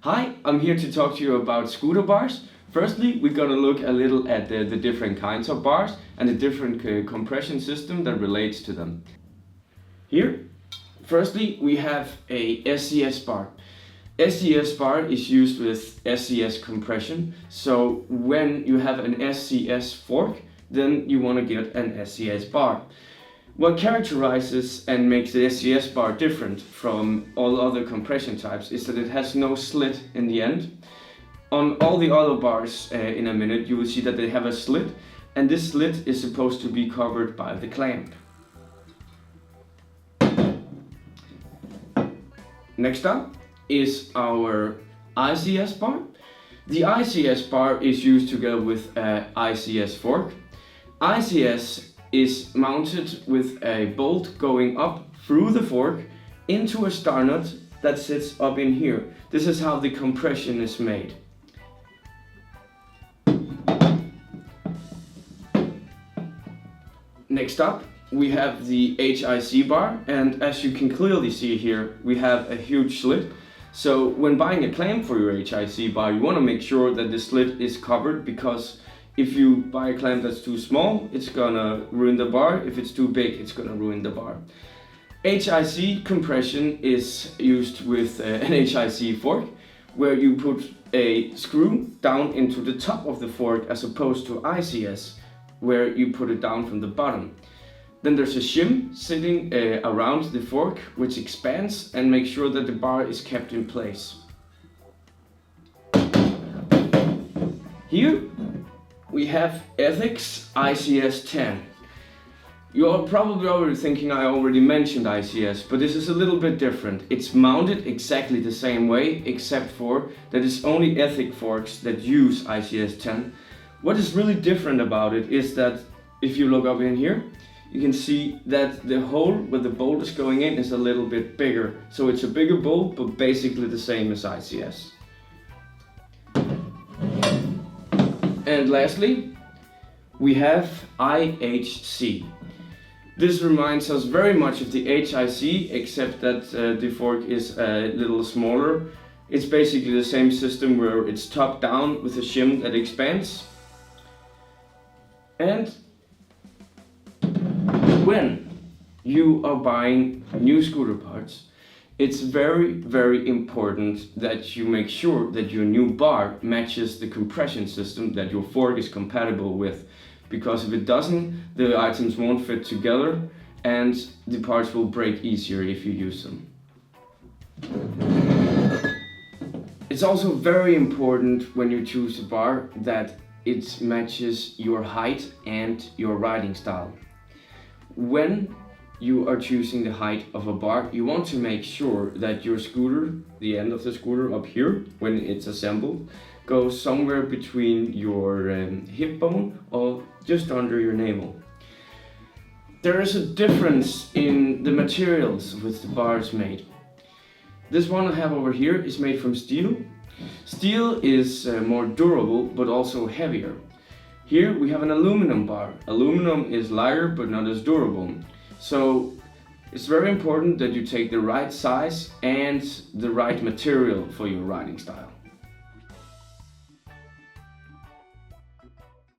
Hi, I'm here to talk to you about scooter bars. Firstly, we're gonna look a little at the different kinds of bars and the different compression system that relates to them. Here, firstly, we have a SCS bar. SCS bar is used with SCS compression. So when you have an SCS fork, then you want to get an SCS bar. What characterizes and makes the SCS bar different from all other compression types is that it has no slit in the end. On all the other bars in a minute you will see that they have a slit, and this slit is supposed to be covered by the clamp. Next up is our ICS bar. The ICS bar is used together with an ICS fork. ICS is mounted with a bolt going up through the fork into a star nut that sits up in here. This is how the compression is made. Next up, we have the HIC bar, and as you can clearly see here, we have a huge slit. So when buying a clamp for your HIC bar, you want to make sure that the slit is covered, because if you buy a clamp that's too small, it's gonna ruin the bar. If it's too big, it's gonna ruin the bar. HIC compression is used with an HIC fork, where you put a screw down into the top of the fork, as opposed to ICS, where you put it down from the bottom. Then there's a shim sitting around the fork, which expands and makes sure that the bar is kept in place. Here we have Ethics ICS-10. You're probably already thinking I already mentioned ICS, but this is a little bit different. It's mounted exactly the same way, except for that it's only Ethic forks that use ICS-10. What is really different about it is that if you look up in here, you can see that the hole where the bolt is going in is a little bit bigger. So it's a bigger bolt, but basically the same as ICS. And lastly, we have IHC. This reminds us very much of the HIC, except that the fork is a little smaller. It's basically the same system where it's top down with a shim that expands. And when you are buying new scooter parts, it's very important that you make sure that your new bar matches the compression system that your fork is compatible with, because if it doesn't, the items won't fit together and the parts will break easier if you use them. It's also very important when you choose a bar that it matches your height and your riding style. When you are choosing the height of a bar, you want to make sure that your scooter, the end of the scooter up here, when it's assembled, goes somewhere between your hip bone or just under your navel. There is a difference in the materials with the bars made. This one I have over here is made from steel. Steel is more durable but also heavier. Here we have an aluminum bar. Aluminum is lighter but not as durable. So it's very important that you take the right size and the right material for your riding style.